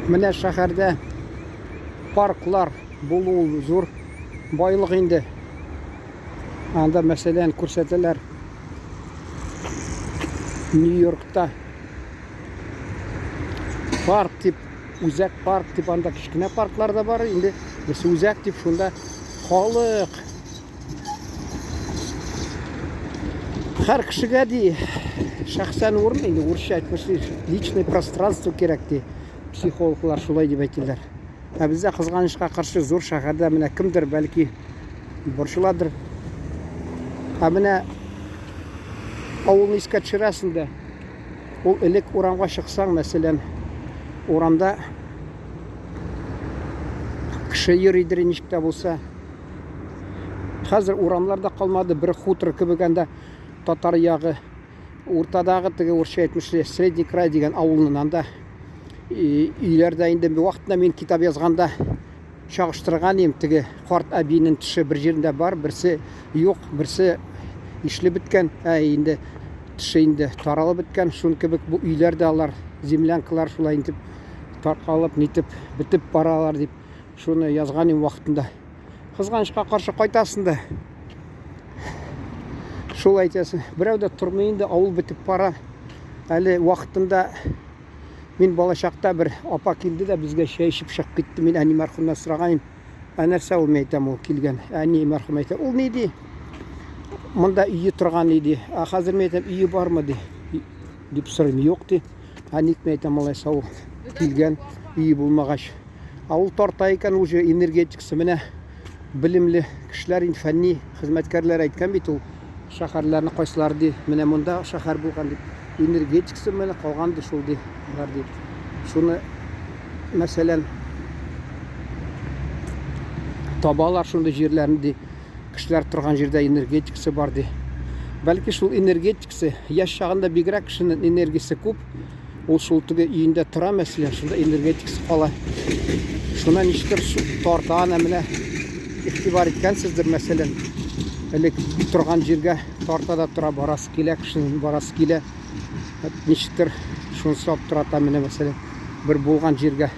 Менә шәһәрдә парклар булу зур байлык инде. Анда мәсәлән күрсәтәләр Нью-Йоркта парк дип, үзәк парк дип, анда кичкенә парклар да бар инде. Берсе үзәк дип, шунда халык һәр кешегә ди шәхсән урын инде, урысча әйтмәсә, личное пространство кирәк ди. Психологлар шулай дип әйтәләр. Ә бездә кызганычка каршы зур шәһәрдә менә кемдер бәлки борчыладыр. Ә менә авылны искә төшерәсең дә, ул элек урамга чыксаң, мәсәлән, урамда кеше йөридер ничек тә булса. Хәзер урамларда калмады, бер хутор кебек анда татар ягы, уртадагы теге урысча әйтмешли Средний край дигән авылның анда өйләрдә инде бер вакытта мин китап язганда чагыштырган идем, теге карт әбинең төше бер җирендә бар, берсе юк, берсе ишле беткән, инде төше инде таралып беткән, шун кебек бу өйләрдә алар землянкалар шулай инде таркалып, нитеп, битеп баралар дип шуны язган идем вакытында. Кызганычка каршы кайтасың да. Шул әйтәсең, берәү дә тормый инде, авыл битеп бара. Әле вакытында мин бала чакта бер апа килде дә безгә чәй эчеп чыгып китте. Мин әни мәрхүмнән сораган идем. Нәрсә ул әйтәм, ул килгән. Әни мәрхүм әйтә, ул ни ди? Монда өйе торган иде. Хәзер әйтәм, өйе бармы ди? Дип сорыйм, юк ди. Ник әйтәм, алайса ул килгән, өйе булмагач. Ул тарта икән, уже энергетиксы менә билимле кешеләр, фәнни хезмәткәрләр әйткән бит, ул шәһәрләрне кайсылар ди, менә монда шәһәр булган дип. Энергетиксы менә калган ди шул ди. Шуны мәсәлән табалар шундый җирләрне ди. Кешеләр торган җирдә энергетиксы бар ди. Бәлки шул энергетиксы яшь чагында бигрәк кешенең энергиясе күп. Ул шул теге өендә тора, мәсәлән, шунда энергетиксы кала. Шуна ничектер тарта, менә игътибар иткәнсездер, мәсәлән, элек торган җиргә тартада тора, барасы килә, кешенең барасы килә. Ничектер шуны сап тората, менә мәсәлән, бер булган җиргә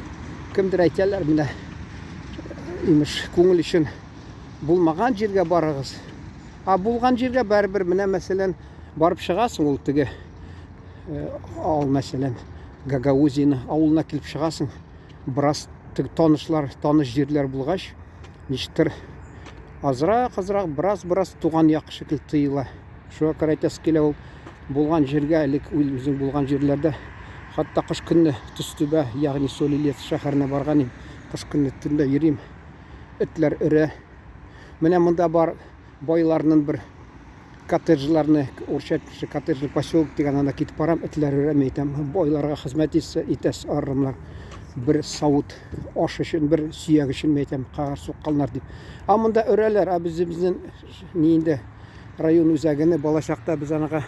кемдер әйтәләр, менә имеш күңел өчен булмаган җиргә барыгыз. Булган җиргә барыбер менә мәсәлән барып чыгасың, ул теге мәсәлән Гагаузияны авылына килеп чыгасың. Бераз теге танышлар, таныш җирләр булгач, ничектер азрак, бераз туган як шикелле тыела. Шуңа карайтасы килә, ул булган җиргә, элек үзең булган җирләрдә, хатта кыш көнне Төстүбә, ягъни Солилец шәһәренә барган идем. Кыш көнне төндә йөрим, этләр өрә. Менә монда бар байларның бер коттеджларны, урысча коттеджный поселок дигән, анда китеп барам, этләр өрә, әйтәм, байларга хезмәт итәс арымлар. Бер савыт аш өчен, бер сөяк өчен әйтәм, кагар сукканнар дип. Монда өрәләр, безнең инде район үзәгене бала чакта без анага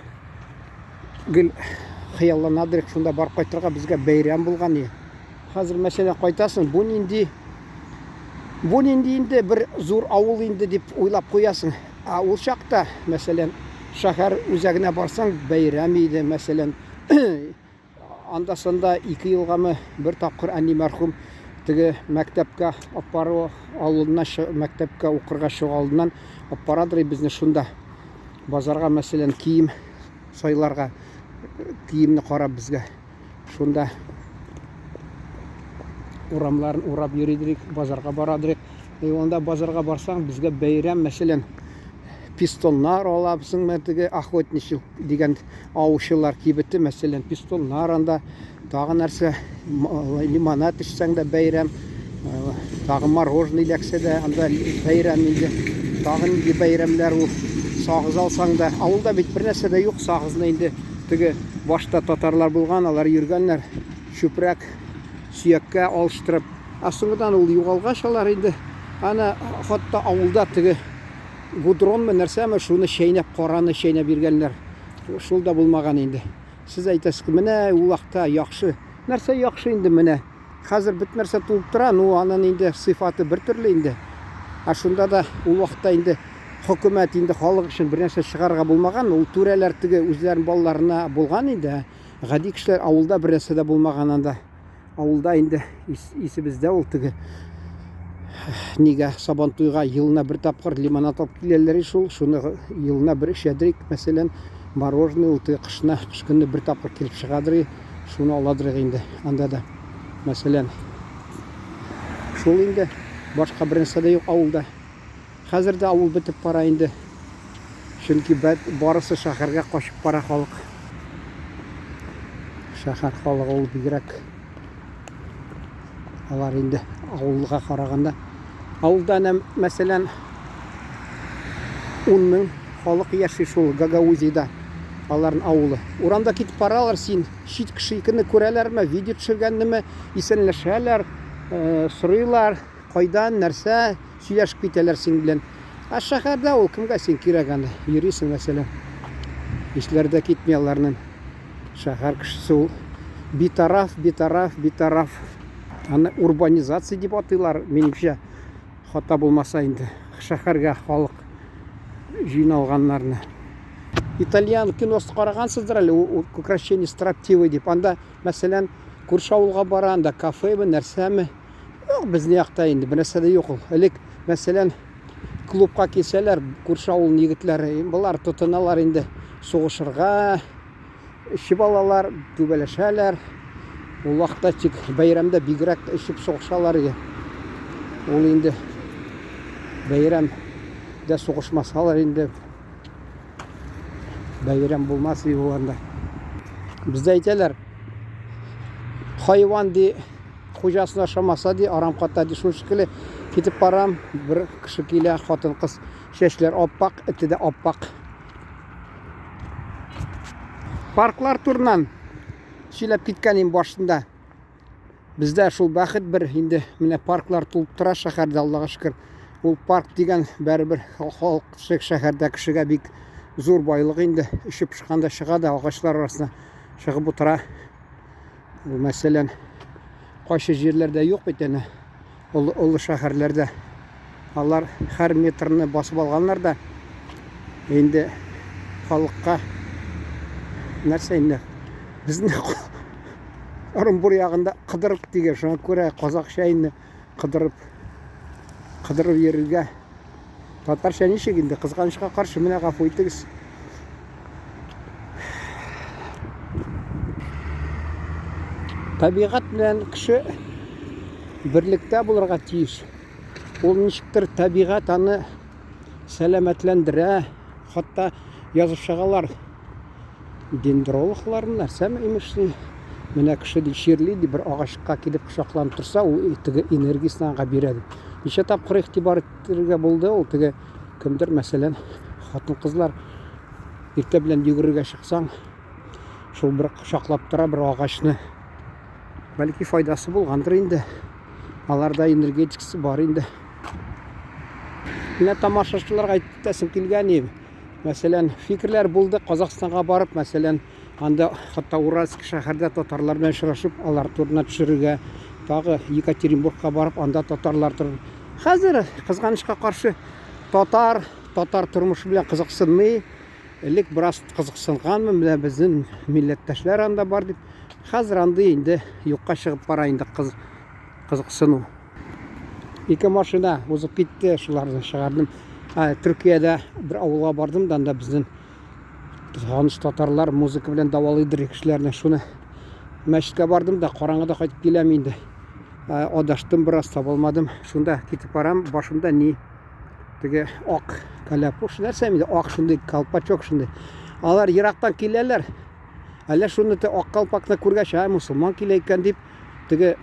гел хыялланадыр, шунда барып кайтырга безгә бәйрәм булган иде. Хәзер мәсәлән кайтасың, бу нинди инде бер зур авыл инде дип уйлап куясың. Ул чакта мәсәлән шәһәр үзәгенә барсаң бәйрәм иде, мәсәлән анда санда 2 елгамы бер тапкыр әни мәрхүм теге мәктәпкә апару алдыннан, мәктәпкә укырга чыгу алдыннан апарадыр безне шунда базарга, мәсәлән кием сайларга, киемне карап безгә шунда урамларын урап йөридек, базарга барадык. Онда базарга барсаң безгә бәйрәм, мәсәлән пистолнар алабсың, мәтеге охотничий дигән аучылар кибете, мәсәлән пистолнар, анда тагы нәрсә, лимонад эчсәң дә бәйрәм, тагы мороженое ләксә дә анда бәйрәм инде. Тагы нинди бәйрәмләр ул, сагыз алсаң да, авылда бит бер нәрсә дә юк, сагызны инде теге башта татарлар булган, алар йөргәннәр, чүпрәк сөяккә алыштырып. Соңгыдан ул югалгач алар инде, ана хатта авылда теге гудронмы нәрсәме, шуны чәйнәп, караны чәйнәп биргәннәр. Шул да булмаган инде. Сез әйтәсез, менә ул вакытта яхшы. Нәрсә яхшы инде менә. Хәзер бит нәрсә тулып тора, аның инде сыйфаты бер төрле инде. Шунда да ул вакытта инде хөкүмәт инде халык өчен бер нәрсә чыгарга булмаган, ул түрәләр теге үзләренең балаларына булган инде. Гади кешеләр авылда бер нәрсә дә булмаган анда. Ауылда инде исебездә ул теге нигә Сабантуйга елына бер тапкыр лимонад алып киләләр шул. Шуны елына бер эчәдик. Мәсәлән, мороженое ул теге кыш көнне бер тапкыр килеп чыгадыр. Шуны аладыр инде. Анда да мәсәлән шул инде башка бер нәрсә дә юк авылда. Хәзер дә авыл бетеп бара инде. Чөнки барысы шәһәргә качып бара халык. Шәһәр халыгы ул бигрәк алар инде авылга караганда. Авылда мәсәлән 10 мең халык яши шул Гагаузида. Аларның авылы. Урамда китеп баралар, син шит кеше икенне күрәләрме, видео төшергәннеме, исәнләшәләр, сорыйлар, кайдан, нәрсә, сөйләшеп китәләр син белән. Шәһәрдә ул кемгә син кирәк анда? Йөрисең мәсәлән. Эшләрдә китми аларның. Шәһәр кешесе ул битараф. Аны урбанизация дип атыйлар, минемчә. Хата булмаса инде шәһәргә халык җыйналганнарны. Итальян киносы карагансыздыр әле, украшение строптивый дип. Анда мәсәлән күрше авылга бара, анда кафеме, нәрсәме? Юк, безнең якта инде бер нәрсә дә юк ул. Элек мәсәлән клубка килсәләр, күрше авыл егетләре, булар тотыналар инде сугышырга, эчеп алалар, түбәләшәләр. Ул вакытта тик бәйрәмдә бигрәк эчеп сугышалар иде. Ул инде бәйрәмдә сугышмасалар инде. Бәйрәм булмас иде анда. Бездә әйтәләр, хайван ди хуҗасын ашамаса ди, арамката ди, шул шикелле китеп барам, бер кеше килә, хатын-кыз, чәчләр аппак, эте дә аппак. Парклар турынан сөйләп киткәнем башында. Бездә шул бәхет бер инде, менә парклар тулып тора шәһәрдә, Аллага шөкер. Ул парк дигән бәрбер халык шәһәрдә кешегә бик зур байлык инде. Ишеп чыкканда чыга да агачлар арасына чыгып утыра. Ул мәсәлән кайсы җирләрдә юк бит әнә. Олы шәһәрләрдә алар һәр метрны басып алганнар да инде халыкка нәрсә инде безнең Орынбур ягында кыдырып дигән, шуңа күрә казакча инде кыдырып йөрергә. Татарча ничек инде, кызганычка каршы, менә гафу итегез. Табигать белән кеше берлектә булырга тиеш. Ул ничектер табигать аны сәламәтләндерә. Хатта язып чыгалар. Дендрологлар нәрсәме имешли. Менә кеше чирли ди, бер агачка килеп кочакланып торса, ул теге энергиясын аңа бирә ди. Ничә тапкыр игътибар итәргә булды ул теге кемдер, мәсәлән, хатын-кызлар иртә белән йөгерергә чыксаң, шул бер кочаклап тора бер агачны. Бәлки файдасы булгандыр инде. Аларда энергетикасы бар инде. Менә тамашачыларга әйтәсем килгән иде. Мәсәлән, фикерләр булды Казакстанга барып, мәсәлән, анда хатта Уральск шәһәрдә татарлар белән очрашып, алар турында төшерергә, тагы Екатеринбургка барып, анда татарлар тор. Хәзер кызганычка каршы татар тормышы белән кызыксынмый. Элек бераз кызыксынганмы, менә безнең милләттәшләр анда бар дип. Хәзер анда инде юкка чыгып бара инде кызыксыну. Ике машина узып китте, шуларны чыгардым. Төркиядә бер авылга бардым да, анда безнең таныш татарлар музыка белән давалыйдыр кешеләрне. Шуны мәчеткә бардым да, караңгыда кайтып киләм инде. Адаштым, бераз табылмадым. Шунда китеп барам, башымда ни теге ак каляпуш нәрсә инде, ак шундый калпачок шундый. Алар ерактан киләләр. Әллә шуны ак калпакны күргәч, мусулман килә икән дип, теге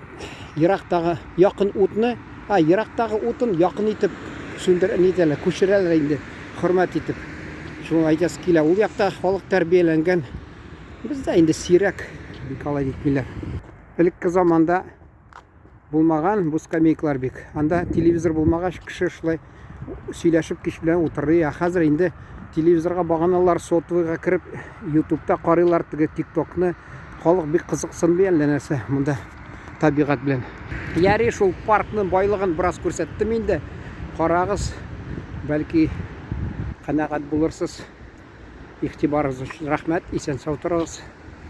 ерактагы якын утны, ерактагы утын якын итеп сүндер нитәләр, күчерәләр инде, хөрмәт итеп. Шуны әйтәсе килә. Ул якта халык тәрбияләнгән. Бездә инде сирәк бик алай итмиләр. Элекке заманда булмаган бу скамейкалар бик. Анда телевизор булмагач, кеше шулай сөйләшеп кич белән утырый. Хәзер инде телевизорга баганалар, сотовыйга кирип, YouTube'та карыйлар теге TikTokны. Халык бик кызыксынды әллә нәрсә монда табигать белән. Яри шул паркның байлыгын бераз күрсәттем инде. Карагыз, бәлки канәгать булырсыз. Игътибарыгыз өчен рәхмәт. Исән сау торыгыз.